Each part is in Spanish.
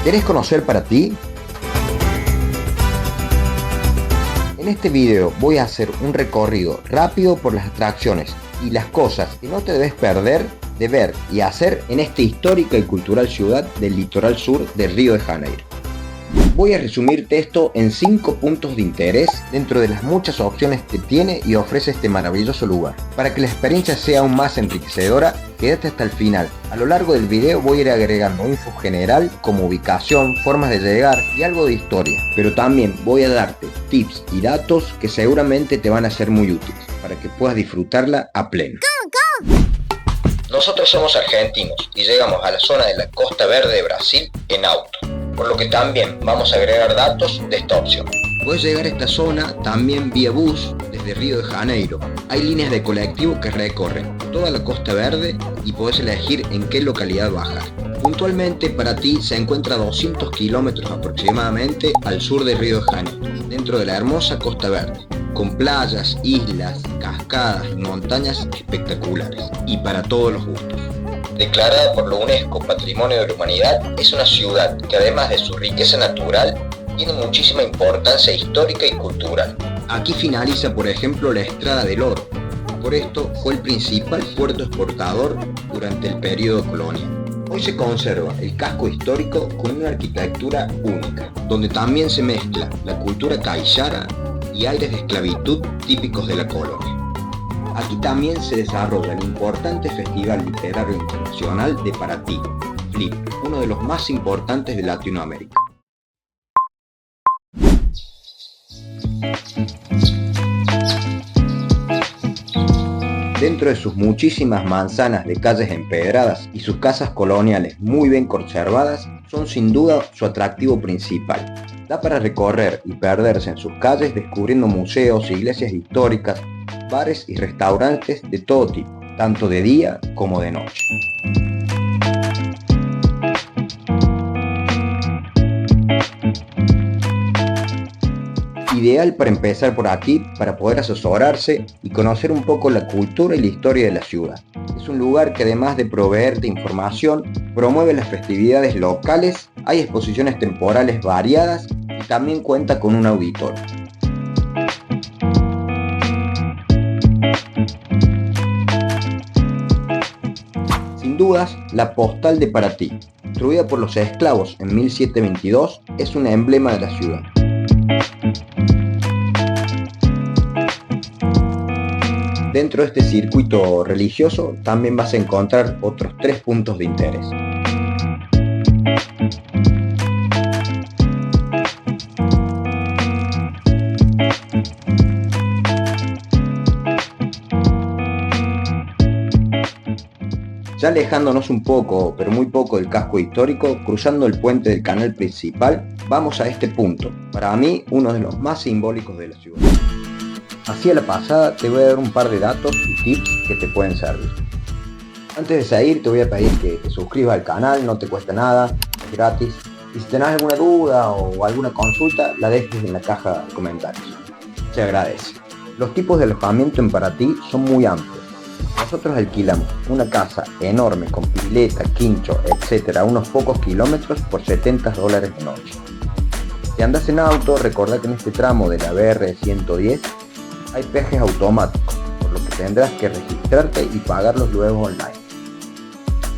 ¿Querés conocer Paraty? En este video voy a hacer un recorrido rápido por las atracciones y las cosas que no te debes perder de ver y hacer en esta histórica y cultural ciudad del litoral sur de Río de Janeiro. Voy a resumirte esto en 5 puntos de interés dentro de las muchas opciones que tiene y ofrece este maravilloso lugar. Para que la experiencia sea aún más enriquecedora, quédate hasta el final. A lo largo del video voy a ir agregando info general como ubicación, formas de llegar y algo de historia. Pero también voy a darte tips y datos que seguramente te van a ser muy útiles para que puedas disfrutarla a pleno. Nosotros somos argentinos y llegamos a la zona de la Costa Verde de Brasil en auto, por lo que también vamos a agregar datos de esta opción. Puedes llegar a esta zona también vía bus desde Río de Janeiro. Hay líneas de colectivo que recorren toda la Costa Verde y podés elegir en qué localidad bajar. Puntualmente Paraty se encuentra a 200 kilómetros aproximadamente al sur de Río de Janeiro, dentro de la hermosa Costa Verde, con playas, islas, cascadas y montañas espectaculares, y para todos los gustos. Declarada por la UNESCO Patrimonio de la Humanidad, es una ciudad que además de su riqueza natural, tiene muchísima importancia histórica y cultural. Aquí finaliza, por ejemplo, la Estrada del Oro. Por esto fue el principal puerto exportador durante el periodo colonial. Hoy se conserva el casco histórico con una arquitectura única, donde también se mezcla la cultura caiçara y aires de esclavitud típicos de la colonia. Aquí también se desarrolla el importante Festival Literario Internacional de Paraty, FLIP, uno de los más importantes de Latinoamérica. Dentro de sus muchísimas manzanas de calles empedradas y sus casas coloniales muy bien conservadas, son sin duda su atractivo principal. Da para recorrer y perderse en sus calles descubriendo museos, iglesias históricas, bares y restaurantes de todo tipo, tanto de día como de noche. Ideal para empezar por aquí, para poder asesorarse y conocer un poco la cultura y la historia de la ciudad. Es un lugar que además de proveerte información, promueve las festividades locales, hay exposiciones temporales variadas y también cuenta con un auditorio. Sin dudas, la postal de Paraty, construida por los esclavos en 1722, es un emblema de la ciudad. Dentro de este circuito religioso también vas a encontrar otros 3 puntos de interés. Ya alejándonos un poco, pero muy poco del casco histórico, cruzando el puente del canal principal, vamos a este punto, para mí uno de los más simbólicos de la ciudad. Así a la pasada te voy a dar un par de datos y tips que te pueden servir. Antes de seguir te voy a pedir que te suscribas al canal, no te cuesta nada, es gratis. Y si tenés alguna duda o alguna consulta, la dejes en la caja de comentarios. Se agradece. Los tipos de alojamiento en Paraty son muy amplios. Nosotros alquilamos una casa enorme con pileta, quincho, etc. a unos pocos kilómetros por $70 de noche. Si andas en auto, recordá que en este tramo de la BR-110 hay peajes automáticos, por lo que tendrás que registrarte y pagarlos luego online.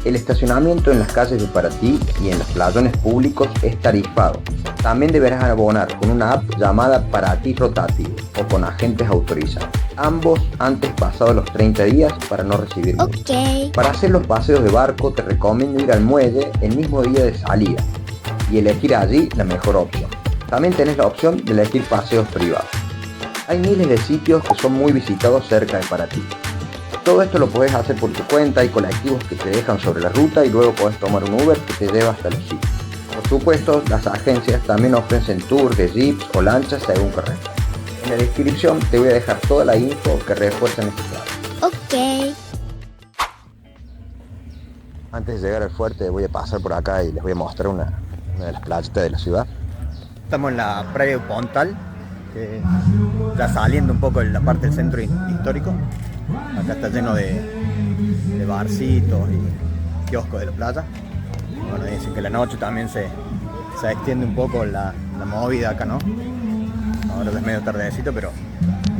El estacionamiento en las calles de Paraty y en los playones públicos es tarifado. También deberás abonar con una app llamada Paraty Rotativo o con agentes autorizados. Ambos antes pasados los 30 días para no recibir multas. Para hacer los paseos de barco te recomiendo ir al muelle el mismo día de salida y elegir allí la mejor opción. También tenés la opción de elegir paseos privados. Hay miles de sitios que son muy visitados cerca de Paraty. Todo esto lo podés hacer por tu cuenta, hay colectivos que te dejan sobre la ruta y luego podés tomar un Uber que te lleva hasta los sitios. Por supuesto, las agencias también ofrecen tours de jeeps o lanchas según carretera. En la descripción te voy a dejar toda la info que refuerza este plan. Antes de llegar al fuerte voy a pasar por acá y les voy a mostrar una de las playitas de la ciudad. Estamos en la Praia do Pontal, ya saliendo un poco de la parte del centro histórico. Acá está lleno de barcitos y kioscos de la playa. Bueno, dicen que la noche también se se extiende un poco la movida acá, ¿no? Ahora es medio tardecito, pero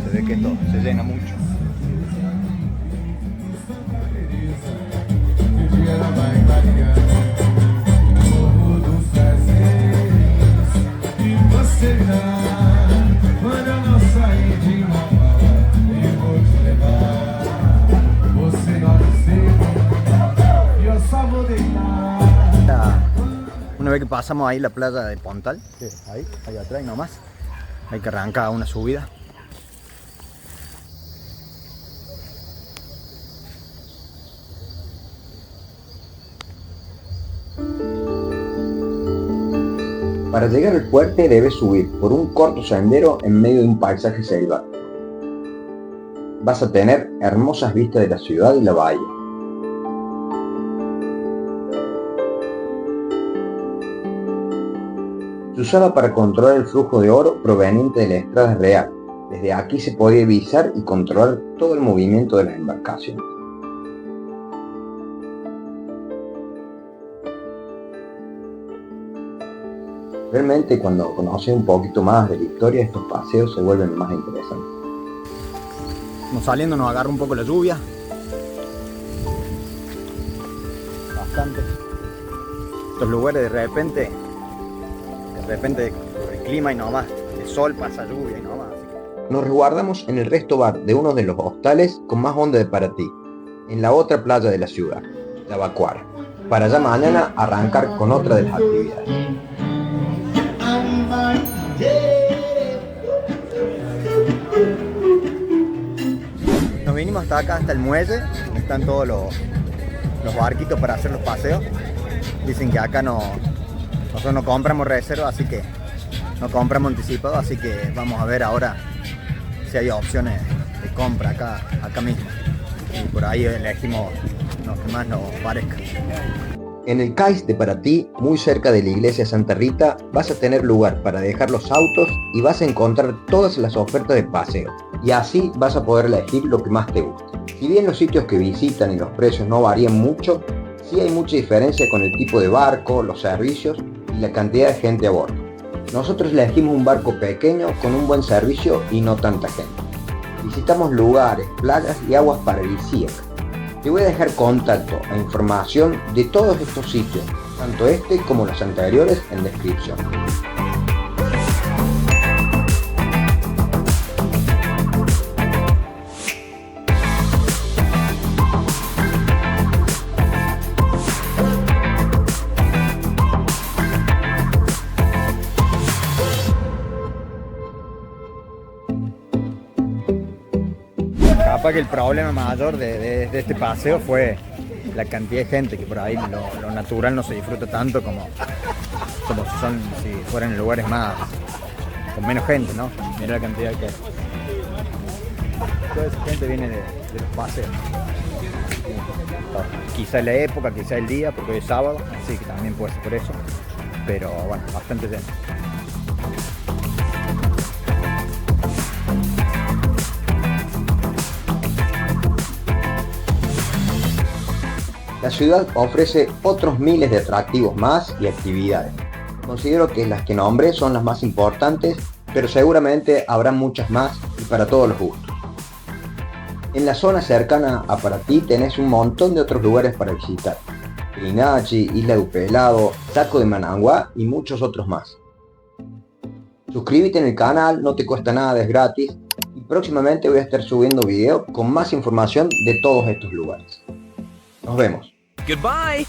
se ve que esto se llena mucho. Una vez que pasamos ahí la playa de Pontal, que ahí atrás nomás, hay que arrancar una subida. Para llegar al fuerte debes subir por un corto sendero en medio de un paisaje selvático. Vas a tener hermosas vistas de la ciudad y la bahía. Se usaba para controlar el flujo de oro proveniente de la Estrada Real. Desde aquí se podía divisar y controlar todo el movimiento de las embarcaciones. Realmente cuando conoces un poquito más de la historia, estos paseos se vuelven más interesantes. Como saliendo nos agarra un poco la lluvia. Bastante. Estos lugares de repente el clima y nomás, el sol pasa lluvia y nomás. Nos resguardamos en el Resto Bar de uno de los hostales con más onda de Paraty, en la otra playa de la ciudad, la Bacuara, para ya mañana arrancar con otra de las actividades. Nos vinimos hasta acá, hasta el muelle, donde están todos los barquitos para hacer los paseos. Dicen que acá nosotros no compramos reserva, así que no compramos anticipado, así que vamos a ver ahora si hay opciones de compra acá mismo. Y por ahí elegimos los que más nos parezcan. En el cais de Paraty, muy cerca de la iglesia Santa Rita, vas a tener lugar para dejar los autos y vas a encontrar todas las ofertas de paseo. Y así vas a poder elegir lo que más te guste. Si bien los sitios que visitan y los precios no varían mucho, sí hay mucha diferencia con el tipo de barco, los servicios y la cantidad de gente a bordo. Nosotros elegimos un barco pequeño con un buen servicio y no tanta gente. Visitamos lugares, playas y aguas paradisíacas. Te voy a dejar contacto e información de todos estos sitios, tanto este como los anteriores, en descripción. Capaz que el problema mayor de este paseo fue la cantidad de gente, que por ahí lo natural no se disfruta tanto como si fueran en lugares más con menos gente, ¿no? Mira la cantidad que toda esa gente viene de los paseos. Quizá la época, quizá el día, porque hoy es sábado, así que también puede ser por eso, pero bueno, bastante gente. La ciudad ofrece otros miles de atractivos más y actividades. Considero que las que nombré son las más importantes, pero seguramente habrá muchas más y para todos los gustos. En la zona cercana a Paraty tenés un montón de otros lugares para visitar. Trinachi, Isla de Upelado, Saco de Mananguá y muchos otros más. Suscríbete en el canal, no te cuesta nada, es gratis, y próximamente voy a estar subiendo videos con más información de todos estos lugares. Nos vemos. Goodbye.